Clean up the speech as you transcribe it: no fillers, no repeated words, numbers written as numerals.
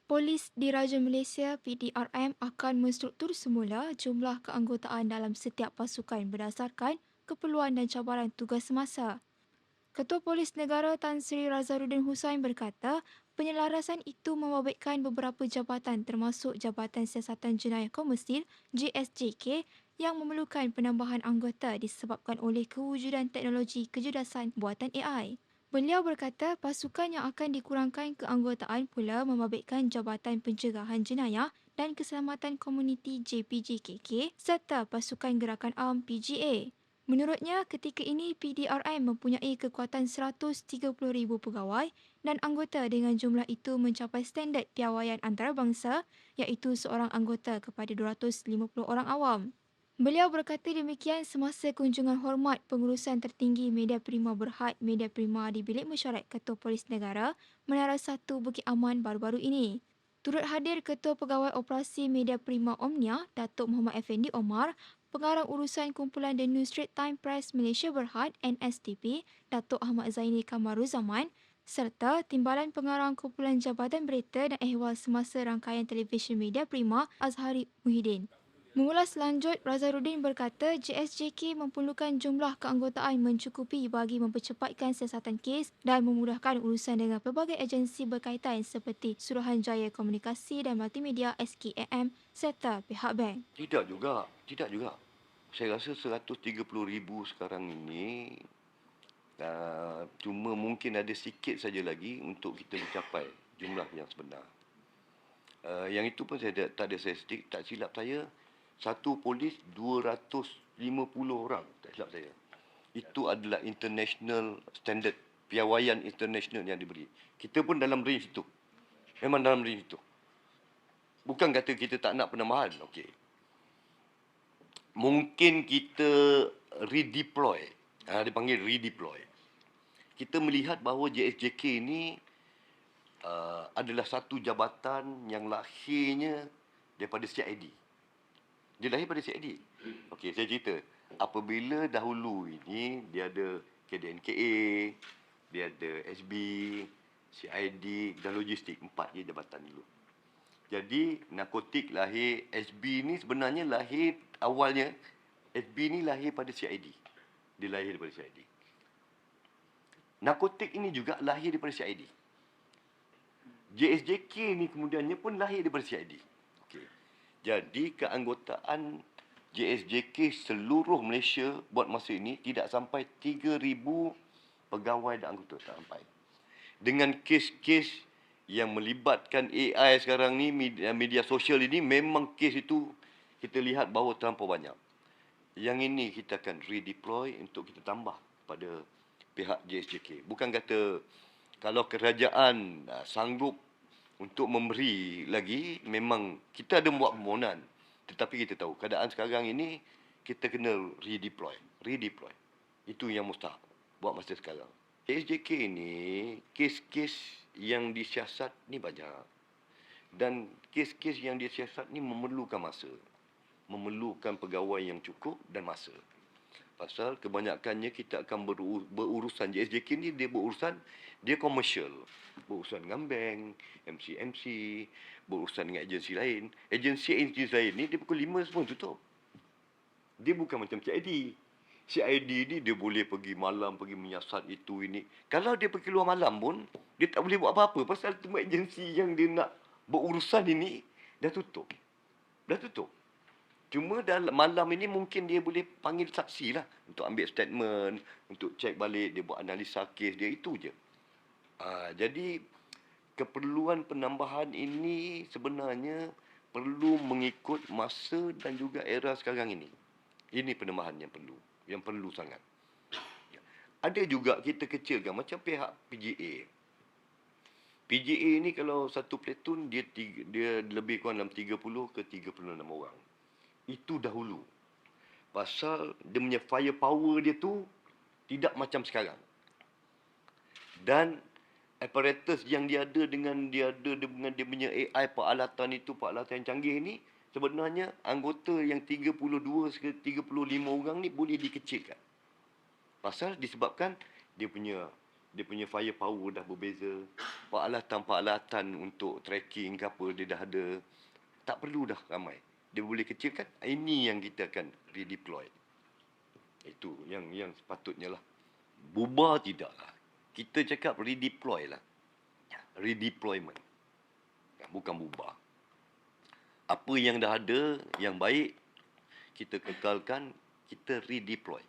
Polis Diraja Malaysia (PDRM) akan menstruktur semula jumlah keanggotaan dalam setiap pasukan berdasarkan keperluan dan cabaran tugas semasa. Ketua Polis Negara Tan Sri Razaruddin Hussain berkata, penyelarasan itu membabitkan beberapa jabatan termasuk Jabatan Siasatan Jenayah Komersil (JSJK) yang memerlukan penambahan anggota disebabkan oleh kewujudan teknologi kecerdasan buatan AI. Beliau berkata pasukan yang akan dikurangkan keanggotaan pula membabitkan Jabatan Pencegahan Jenayah dan Keselamatan Komuniti JPJKK serta Pasukan Gerakan Awam PGA. Menurutnya, ketika ini PDRM mempunyai kekuatan 130,000 pegawai dan anggota dengan jumlah itu mencapai standard piawaian antarabangsa iaitu seorang anggota kepada 250 orang awam. Beliau berkata demikian semasa kunjungan hormat pengurusan tertinggi Media Prima Berhad Media Prima di Bilik Mesyuarat Ketua Polis Negara Menara 1 Bukit Aman baru-baru ini. Turut hadir Ketua Pegawai Operasi Media Prima Omnia, Datuk Muhammad Effendi Omar, Pengarang Urusan Kumpulan The New Straits Time Press Malaysia Berhad NSTP, Datuk Ahmad Zaini Kamaruzaman, serta Timbalan Pengarang Kumpulan Jabatan Berita dan Ehwal Semasa Rangkaian Televisyen Media Prima Azhari Muhyiddin. Mengulas lanjut, Razaruddin berkata JSJK memerlukan jumlah keanggotaan mencukupi bagi mempercepatkan siasatan kes dan memudahkan urusan dengan pelbagai agensi berkaitan seperti Suruhanjaya Komunikasi dan Multimedia SKAM serta pihak bank. Tidak juga. Saya rasa 130,000 sekarang ini cuma mungkin ada sikit saja lagi untuk kita mencapai jumlah yang sebenar. Yang itu pun saya tak ada statistik, tak silap saya, satu polis 250 orang, tak silap saya. Itu adalah international standard, piawaian international yang diberi. Kita pun dalam range itu. Memang dalam range itu. Bukan kata kita tak nak penambahan, okey. Mungkin kita redeploy. Dia panggil redeploy. Kita melihat bahawa JSJK ini adalah satu jabatan yang lahirnya daripada CID. Dia lahir pada CID. Okey, saya cerita. Apabila dahulu ini dia ada KDNKA, dia ada SB, CID dan logistik. 4 je jabatan dulu. Jadi narkotik lahir, SB ni sebenarnya lahir awalnya, SB ni lahir pada CID. Dia lahir daripada CID. Narkotik ini juga lahir daripada CID. JSJK ni kemudiannya pun lahir daripada CID. Okey. Jadi keanggotaan JSJK seluruh Malaysia buat masa ini tidak sampai 3,000 pegawai dan anggota, tak sampai. Dengan kes-kes yang melibatkan AI sekarang ni, media sosial ini, memang kes itu kita lihat bahawa terlampau banyak. Yang ini kita akan redeploy untuk kita tambah pada pihak JSJK. Bukan kata kalau kerajaan sanggup untuk memberi lagi, memang kita ada buat permohonan. Tetapi kita tahu keadaan sekarang ini kita kena redeploy. Itu yang mustahak buat masa sekarang. JSJK ini kes-kes yang disiasat ni banyak. Dan kes-kes yang disiasat ni memerlukan masa. Memerlukan pegawai yang cukup dan masa. Pasal kebanyakannya kita akan berurusan. JSJK ni dia berurusan, dia komersial. Berurusan dengan bank, MC, berurusan dengan agensi lain. Agensi lain ni dia pukul 5 semua tutup. Dia bukan macam CID. CID ni dia boleh pergi malam, pergi menyiasat itu ini. Kalau dia pergi keluar malam pun, dia tak boleh buat apa-apa. Pasal semua agensi yang dia nak berurusan ini dah tutup. Cuma dalam malam ini mungkin dia boleh panggil saksi lah untuk ambil statement, untuk cek balik, dia buat analisa kes dia, itu je. Jadi keperluan penambahan ini sebenarnya perlu mengikut masa dan juga era sekarang ini. Ini penambahan yang perlu sangat. Ada juga kita kecilkan macam pihak PGA. PGA ni kalau satu platoon dia lebih kurang dalam 30 ke 36 orang. Itu dahulu. Pasal dia punya firepower dia tu tidak macam sekarang. Dan apparatus yang dia ada dengan dia punya AI, peralatan yang canggih ni, sebenarnya anggota yang 32 ke 35 orang ni boleh dikecilkan. Pasal disebabkan dia punya dia punya firepower dah berbeza. Peralatan-peralatan untuk tracking ke apa dia dah ada. Tak perlu dah ramai. Dia boleh kecilkan. Ini yang kita akan redeploy. Itu yang sepatutnya lah. Bubar tidak lah. Kita cakap redeploy lah. Redeployment. Bukan bubar. Apa yang dah ada, yang baik, kita kekalkan, kita redeploy.